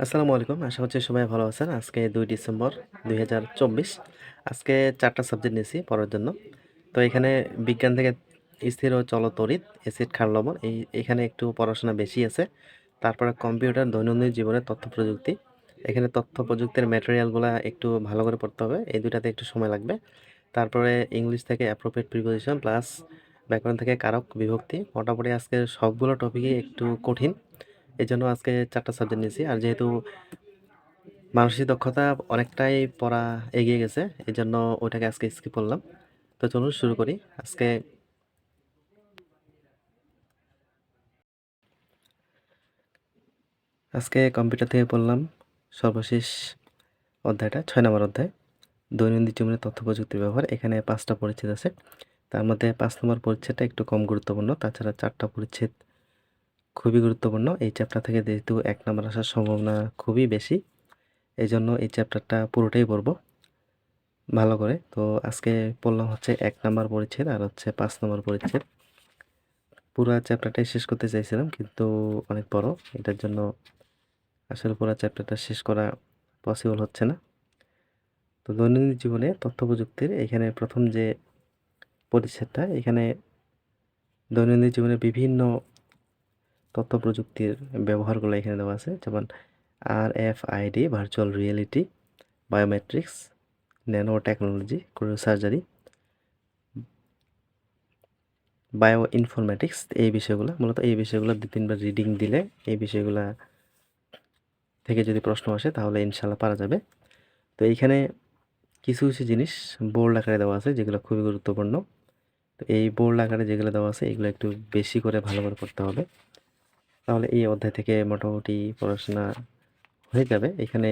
আসসালামু আলাইকুম। আশা করছি সবাই ভালো আছেন। আজকে ২ ডিসেম্বর ২০২৪। আজকে ৪ টা সাবজেক্ট নিয়েছি পড়ার জন্য। তো এখানে বিজ্ঞান থেকে স্থির ও চল তড়িৎ, এসিড ক্ষার লবণ এখানে একটু পড়াশোনা বেশি আছে। তারপরে কম্পিউটার, দৈনন্দিন জীবনের তথ্য প্রযুক্তি। এখানে তথ্য প্রযুক্তির ম্যাটেরিয়ালগুলা একটু ভালো করে পড়তে হবে। এই ২ টাতে একটু সময় লাগবে। তারপরে ইংলিশ থেকে অ্যাপ্রোপ্রিয়েট প্রিপোজিশন প্লাস ব্যাকরণ থেকে কারক, বিভক্তি। মোটামুটি আজকে সবগুলো টপিকই একটু কঠিন। এজন্য আজকে ৪ টা সাবজেক্ট নিয়েছি। আর যেহেতু মানসিক দক্ষতা অনেকটাই পড়া এগিয়ে গেছে, এজন্য ওইটাকে আজকে স্কিপ করলাম। তো চলুন শুরু করি। আজকে কম্পিউটার থেকে পড়লাম সর্বশেষ অধ্যায়টা ৬ নম্বর অধ্যায়, দৈনন্দিন জীবনে তথ্য প্রযুক্তির ব্যবহার। এখানে ৫ টা পরিচ্ছেদ আছে। তার মধ্যে ৫ নম্বর পরিচ্ছেদটা একটু কম গুরুত্বপূর্ণ। তাছাড়া ৪ টা পরিচ্ছেদ খুবই গুরুত্বপূর্ণ। এই চ্যাপ্টার থেকে যেহেতু ১ নম্বর আসার সম্ভাবনা খুবই বেশি, এজন্য এই চ্যাপ্টারটা পুরোটাই পড়ব ভালো করে। তো আজকে পড়লাম হচ্ছে ১ নম্বর পরিচ্ছেদ আর হচ্ছে ৫ নম্বর পরিচ্ছেদ। পুরা চ্যাপ্টারটাই শেষ করতে চাইছিলাম, কিন্তু অনেক বড়। এটার জন্য আসলে পুরা চ্যাপ্টারটা শেষ করা পসিবল হচ্ছে না। তো দৈনন্দিন জীবনে তথ্য প্রযুক্তির এখানে প্রথম যে পরিচ্ছেদটা, এখানে দৈনন্দিন জীবনে বিভিন্ন তথ্য প্রযুক্তির ব্যবহারগুলো এখানে দেওয়া আছে। যেমন RFID, virtual reality, biometrics, nano technology, cryosurgery, bio informatics. এই বিষয়গুলো মূলত, এই বিষয়গুলো ২-৩ বার রিডিং দিলে এই বিষয়গুলা থেকে যদি প্রশ্ন আসে তাহলে ইনশাল্লাহ পারা যাবে। তো এইখানে কিছু কিছু জিনিস বোল্ড আকারে দেওয়া আছে যেগুলো খুবই গুরুত্বপূর্ণ। তো এই বোল্ড আকারে যেগুলো দেওয়া আছে এগুলো একটু বেশি করে ভালো করে পড়তে হবে, তাহলে এই অধ্যায় থেকে মোটামুটি পড়াশোনা হয়ে যাবে। এখানে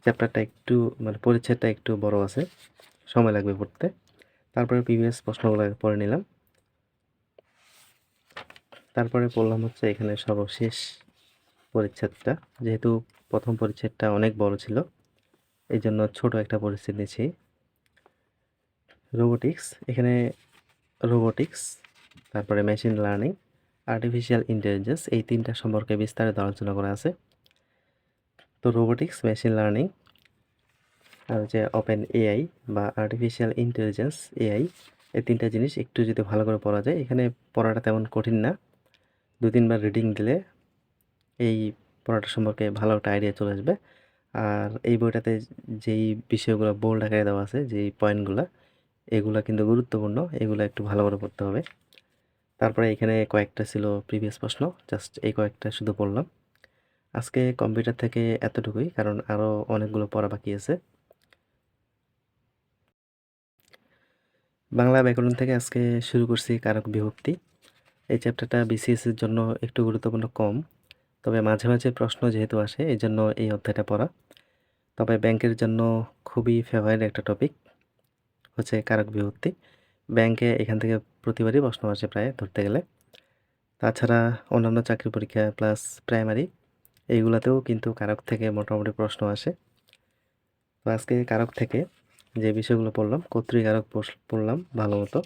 চ্যাপ্টারটা একটু মানে পরিচ্ছেদটা একটু বড় আছে, সময় লাগবে পড়তে। তারপরে প্রিভিয়াস প্রশ্নগুলো পড়ে নিলাম। তারপরে পড়লাম হচ্ছে এখানে সর্বশেষ পরিচ্ছেদটা। যেহেতু প্রথম পরিচ্ছেদটা অনেক বড় ছিল, এই জন্য ছোট একটা পরিচ্ছেদ নিয়েছি। রোবোটিক্স, এখানে রোবোটিক্স, তারপরে মেশিন লার্নিং, আর্টিফিশিয়াল ইন্টেলিজেন্স, এই ৩টা সম্পর্কে বিস্তারিত আলোচনা করা আছে। তো রোবোটিক্স, মেশিন লার্নিং আর হচ্ছে ওপেন এআই বা আর্টিফিশিয়াল ইন্টেলিজেন্স এআই, এই ৩টা জিনিস একটু যদি ভালো করে পড়া যায়, এখানে পড়াটা তেমন কঠিন না। ২-৩ বার রিডিং দিলে এই পড়াটা সম্পর্কে ভালো একটা আইডিয়া চলে আসবে। আর এই বইটাতে যেই বিষয়গুলো বোল্ড আকারে দেওয়া আছে, যেই পয়েন্টগুলো, এগুলা কিন্তু গুরুত্বপূর্ণ। এগুলো একটু ভালো করে পড়তে হবে। তারপরে এখানে কয়েকটা ছিল প্রিভিয়াস প্রশ্ন, জাস্ট এই কয়েকটা শুধু পড়লাম। আজকে কম্পিউটার থেকে এতটুকুই, কারণ আরও অনেকগুলো পড়া বাকি আছে। বাংলা ব্যাকরণ থেকে আজকে শুরু করছি কারক বিভক্তি। এই চ্যাপ্টারটা বিসিএস এর জন্য একটু গুরুত্বপূর্ণ কম, তবে মাঝে মাঝে প্রশ্ন যেহেতু আসে এই জন্য এই অধ্যায়টা পড়া। তবে ব্যাংকের জন্য খুবই ফেভারিট একটা টপিক হচ্ছে কারক বিভক্তি। ব্যাংকে এখান থেকে প্রতিবারই প্রশ্ন আসে প্রায় ধরতে গেলে। তাছাড়া অন্যান্য চাকরি পরীক্ষা প্লাস প্রাইমারি এইগুলাতেও কিন্তু কারক থেকে মোটামুটি প্রশ্ন আসে। তো আজকে কারক থেকে যে বিষয়গুলো পড়লাম, কর্তৃকারক পড়লাম ভালো মতো,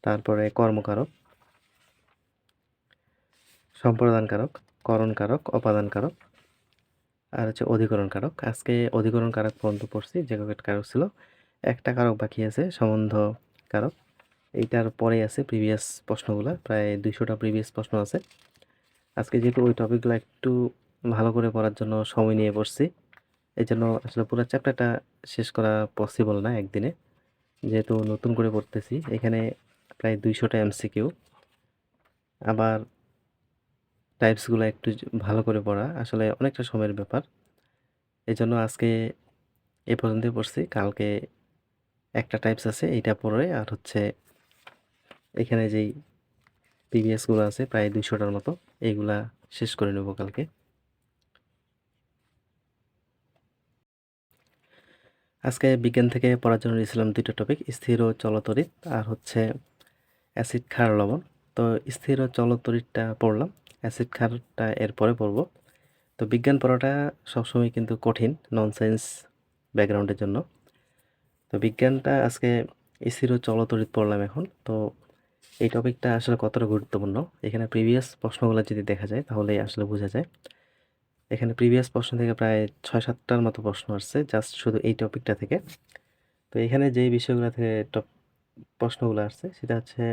তারপরে কর্মকারক, সম্প্রদান কারক, করণ কারক, অপাদান কারক, আর হচ্ছে অধিকরণ কারক। আজকে অধিকরণ কারক পর্যন্ত পড়ছি, যে কয়েকটা কারক ছিল। একটা কারক বাকি আছে, সম্বন্ধ কারক। এইটার পরে আছে প্রিভিয়াস প্রশ্নগুলো, প্রায় ২০০টা প্রিভিয়াস প্রশ্ন আছে। আজকে যেহেতু ওই টপিকগুলো একটু ভালো করে পড়ার জন্য সময় নিয়ে পড়ছি, এই জন্য আসলে পুরো চ্যাপ্টারটা শেষ করা পসিবল না একদিনে, যেহেতু নতুন করে পড়তেছি। এখানে প্রায় ২০০টা এমসিকিউ, আবার টাইপসগুলো একটু ভালো করে পড়া আসলে অনেকটা সময়ের ব্যাপার। এই জন্য আজকে এ পর্যন্তই পড়ছি। কালকে একটা টাইপস আছে, এইটা পড়ে আর হচ্ছে এখানে যেই প্রিভিয়াসগুলো আছে প্রায় ২০০টার মতো, এইগুলা শেষ করে নেব কালকে। আজকে বিজ্ঞান থেকে পড়ার জন্য নিয়েছিলাম ২টা টপিক, স্থির ও চলতরিৎ আর হচ্ছে অ্যাসিড ক্ষার লবণ। তো স্থির ও চলতরিৎটা পড়লাম, অ্যাসিড ক্ষারটা এরপরে পড়ব। তো বিজ্ঞান পড়াটা সবসময় কিন্তু কঠিন নন সায়েন্স ব্যাকগ্রাউন্ডের জন্য। তো বিজ্ঞানটা আজকে স্থির ও চলতরিৎ পড়লাম এখন। তো এই টপিকটা আসলে কতটা গুরুত্বপূর্ণ, এখানে প্রিভিয়াস প্রশ্নগুলো যদি দেখা যায় তাহলে আসলে বোঝা যায়। এখানে প্রিভিয়াস প্রশ্ন থেকে প্রায় 6-7টার মতো প্রশ্ন আসছে জাস্ট শুধু এই টপিকটা থেকে। তো এখানে যেই বিষয়গুলো থেকে প্রশ্নগুলো আসছে সেটা হচ্ছে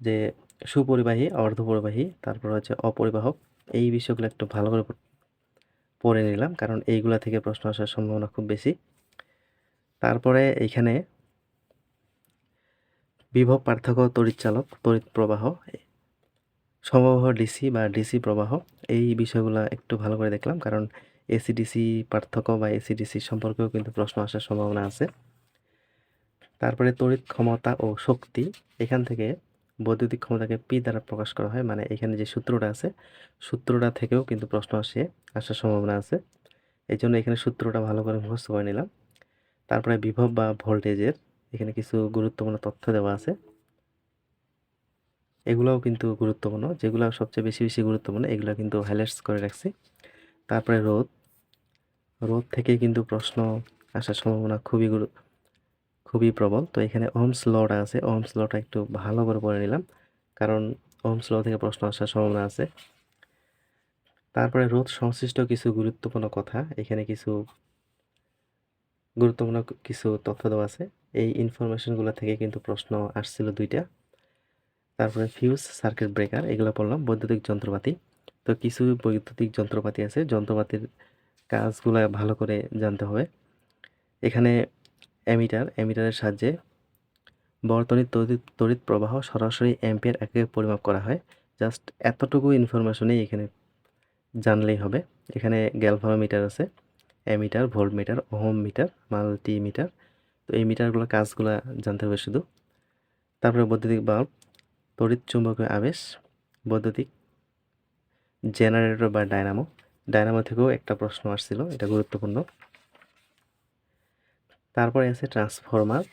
যে সুপরিবাহী, অর্ধপরিবাহী, তারপর হচ্ছে অপরিবাহক, এই বিষয়গুলো একটু ভালো করে পড়ে নিলাম, কারণ এইগুলা থেকে প্রশ্ন আসার সম্ভাবনা খুব বেশি। তারপরে এইখানে বিভব পার্থক্য, তড়িৎ চালক, তড়িৎ প্রবাহ, সমবাহ ডিসি বা ডিসি প্রবাহ, এই বিষয়গুলো একটু ভালো করে দেখলাম, কারণ এসি ডিসি পার্থক্য বা এসি ডিসি সম্পর্কেও কিন্তু প্রশ্ন আসার সম্ভাবনা আছে। তারপরে তড়িৎ ক্ষমতা ও শক্তি, এখান থেকে বৈদ্যুতিক ক্ষমতাকে পি দ্বারা প্রকাশ করা হয়, মানে এখানে যে সূত্রটা আছে সূত্রটা থেকেও কিন্তু প্রশ্ন আসার সম্ভাবনা আছে। এই জন্য এখানে সূত্রটা ভালো করে মুখস্থ করে নিলাম। তারপরে বিভব বা ভোল্টেজের এখানে কিছু গুরুত্বপূর্ণ তথ্য দেওয়া আছে, এগুলোও কিন্তু গুরুত্বপূর্ণ, যেগুলো সবচেয়ে বেশি বেশি গুরুত্বপূর্ণ এগুলো কিন্তু হাইলাইটস করে রাখছি। তারপরে রোধ থেকে কিন্তু প্রশ্ন আসার সম্ভাবনা খুবই প্রবল। তো এখানে ওহমস লটা আছে, ওহমস লটা একটু ভালো করে পড়ে নিলাম, কারণ ওহমস ল থেকে প্রশ্ন আসার সম্ভাবনা আছে। তারপরে রোধ সংশ্লিষ্ট কিছু গুরুত্বপূর্ণ কথা, এখানে কিছু গুরুত্বপূর্ণ কিছু তথ্য দেওয়া আছে, এই ইনফরমেশনগুলো থেকে কিন্তু প্রশ্ন আসছিল 2টা। তারপরে ফিউজ, সার্কিট ব্রেকার, এগুলো পড়লাম। বৈদ্যুতিক যন্ত্রপাতি, তো কিছু বৈদ্যুতিক যন্ত্রপাতি আছে, যন্ত্রপাতির কাজগুলো ভালো করে জানতে হবে। এখানে অ্যামিটারের সাহায্যে বর্তনীর তড়িৎ প্রবাহ সরাসরি অ্যাম্পিয়ার এককে পরিমাপ করা হয়। জাস্ট এতটুকু ইনফরমেশনই এখানে জানলেই হবে। এখানে গ্যালভানোমিটার আছে, ammeter, voltmeter, ohm meter, multimeter, তো এই মিটারগুলো কাজগুলো জানতে হবে শুধু। তারপরে বৈদ্যুতিক বাল্ব, তড়িৎ চুম্বকীয় আবেশ, বৈদ্যুতিক জেনারেটর বা ডায়নামো থেকেও একটা প্রশ্ন আসছিল, এটা গুরুত্বপূর্ণ। তারপরে আছে transformer,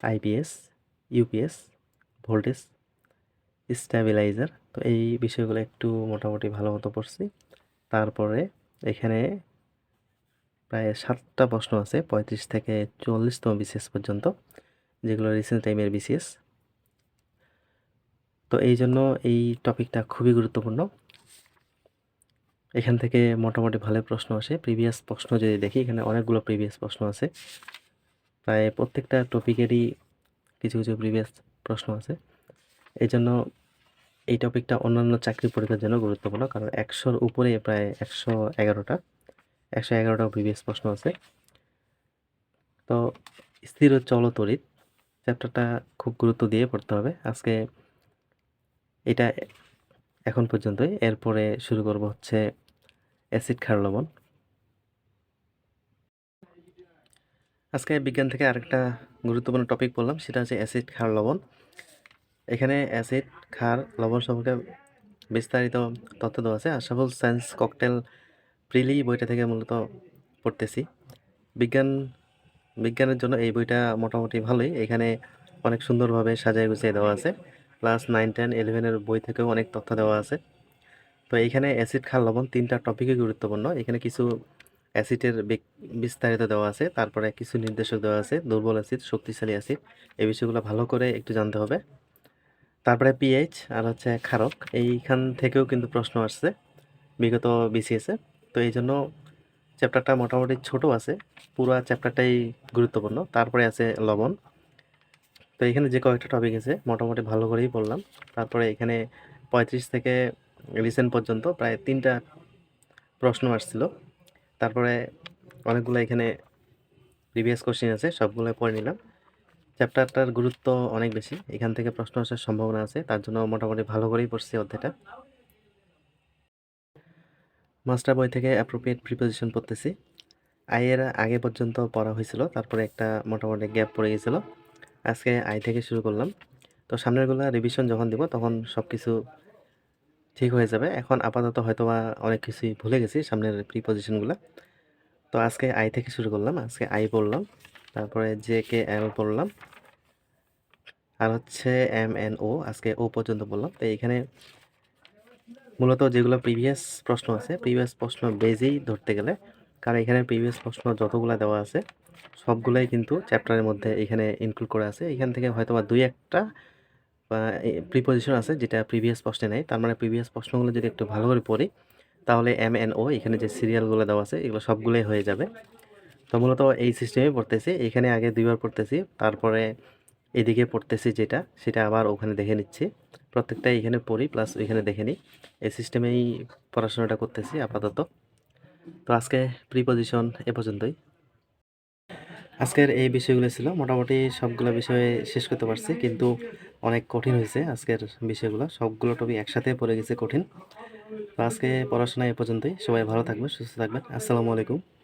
IPS, UPS, voltage stabiliser, তো এই বিষয়গুলো একটু মোটামুটি ভালো মতো পড়ছি। তারপরে এখানে প্রায় 7টা প্রশ্ন আছে, 35 থেকে 44তম বিসিএস পর্যন্ত, যেগুলো রিসেন্ট টাইমের বিসিএস। তো এই জন্য এই টপিকটা খুবই গুরুত্বপূর্ণ। এখান থেকে মোটামুটি ভালো প্রশ্ন আসে। প্রিভিয়াস প্রশ্ন যদি দেখি, এখানে অনেকগুলো প্রিভিয়াস প্রশ্ন আছে, প্রায় প্রত্যেকটা টপিকেরই কিছু কিছু প্রিভিয়াস প্রশ্ন আছে। এই জন্য এই টপিকটা অন্যান্য চাকরি পরীক্ষার জন্য গুরুত্বপূর্ণ, কারণ 100-র উপরে প্রায় 111টা প্রিভিয়াস প্রশ্ন আছে। তো স্থির ও চল তড়িৎ চ্যাপ্টারটা খুব গুরুত্ব দিয়ে পড়তে হবে। আজকে এটা এখন পর্যন্তই, এরপরে শুরু করব হচ্ছে অ্যাসিড, ক্ষার, লবণ। আজকে বিজ্ঞান থেকে আরেকটা গুরুত্বপূর্ণ টপিক বললাম, সেটা হচ্ছে অ্যাসিড, ক্ষার, লবণ। এখানে অ্যাসিড, ক্ষার, লবণ সম্পর্কে বিস্তারিত তথ্য দেওয়া আছে। আশরাফুল সায়েন্স ককটেল প্রিলি বইটা থেকে মূলত পড়তেছি। বিজ্ঞানের জন্য এই বইটা মোটামুটি ভালোই, এখানে অনেক সুন্দরভাবে সাজায় গুছিয়ে দেওয়া আছে। ক্লাস 9, 10, 11-এর বই থেকেও অনেক তথ্য দেওয়া আছে। তো এখানে অ্যাসিড, ক্ষার, লবণ 3টা টপিকই গুরুত্বপূর্ণ। এখানে কিছু অ্যাসিডের বিস্তারিত দেওয়া আছে, তারপরে কিছু নির্দেশক দেওয়া আছে, দুর্বল অ্যাসিড, শক্তিশালী অ্যাসিড, এই বিষয়গুলো ভালো করে একটু জানতে হবে। তারপরে পিএইচ আর হচ্ছে ক্ষারক, এইখান থেকেও কিন্তু প্রশ্ন আসছে বিগত বিসিএসে। তো এই জন্য চ্যাপ্টারটা মোটামুটি ছোট আছে, পুরো চ্যাপ্টারটাই গুরুত্বপূর্ণ। তারপরে আছে লবণ। তো এখানে যে কয়েকটা টপিক আছে মোটামুটি ভালো করেই বললাম। তারপরে এখানে 35 থেকে রিসেন্ট পর্যন্ত প্রায় 3টা প্রশ্ন আসছিল। তারপরে অনেকগুলো এখানে প্রিভিয়াস কোশ্চেন আছে, সবগুলো পড়ে নিলাম। চ্যাপ্টারটার গুরুত্ব অনেক বেশি, এখান থেকে প্রশ্ন আসার সম্ভাবনা আছে, তার জন্য মোটামুটি ভালো করেই পড়ছি অধ্যায়টা। মাস্টার বই থেকে অ্যাপ্রোপ্রিয়েট প্রিপোজিশন পড়তেছি। আইয়ের আগে পর্যন্ত পড়া হয়েছিল, তারপরে একটা মোটামুটি গ্যাপ পড়ে গেছিল, আজকে আই থেকে শুরু করলাম। তো সামনেরগুলো রিভিশন যখন দিব তখন সব কিছু ঠিক হয়ে যাবে। এখন আপাতত হয়তোবা অনেক কিছুই ভুলে গেছি সামনের প্রিপোজিশনগুলো। তো আজকে আই থেকে শুরু করলাম, আজকে আই পড়লাম, তারপরে জে কে এল পড়লাম, আর হচ্ছে এম এন ও, আজকে ও পর্যন্ত পড়লাম। তো এইখানে মূলত যেগুলো প্রিভিয়াস প্রশ্ন আছে, প্রিভিয়াস প্রশ্ন বেজেই ধরতে গেলে, কারণ এখানে প্রিভিয়াস প্রশ্ন যতগুলো দেওয়া আছে সবগুলাই কিন্তু চ্যাপ্টারের মধ্যে এখানে ইনক্লুড করা আছে। এখান থেকে হয়তোবা 2-1টা প্রিপোজিশন আছে যেটা প্রিভিয়াস প্রশ্নে নেই, তার মানে প্রিভিয়াস প্রশ্নগুলো যদি একটু ভালো করে পড়ি তাহলে MNO এখানে যে সিরিয়ালগুলো দেওয়া আছে এগুলো সবগুলোই হয়ে যাবে। তো মূলত এই সিস্টেমে পড়তেছি, এখানে আগে 2 বার পড়তেছি, তারপরে এদিকে পড়তেছি যেটা সেটা আবার ওখানে দেখে নিচ্ছি। প্রত্যেকটাই এখানে পড়ি প্লাস ওইখানে দেখে নিই। এই সিস্টেমেই পড়াশোনাটা করতেছি আপাতত। তো আজকে প্রিপজিশন এ পর্যন্তই। আজকের এই বিষয়গুলো ছিল, মোটামুটি সবগুলো বিষয় শেষ করতে পারছি, কিন্তু অনেক কঠিন হয়েছে আজকের বিষয়গুলো, সবগুলো টপিক একসাথে পড়ে গেছে কঠিন। তো আজকে পড়াশোনা এ পর্যন্তই। সবাই ভালো থাকবেন, সুস্থ থাকবেন। আসসালামু আলাইকুম।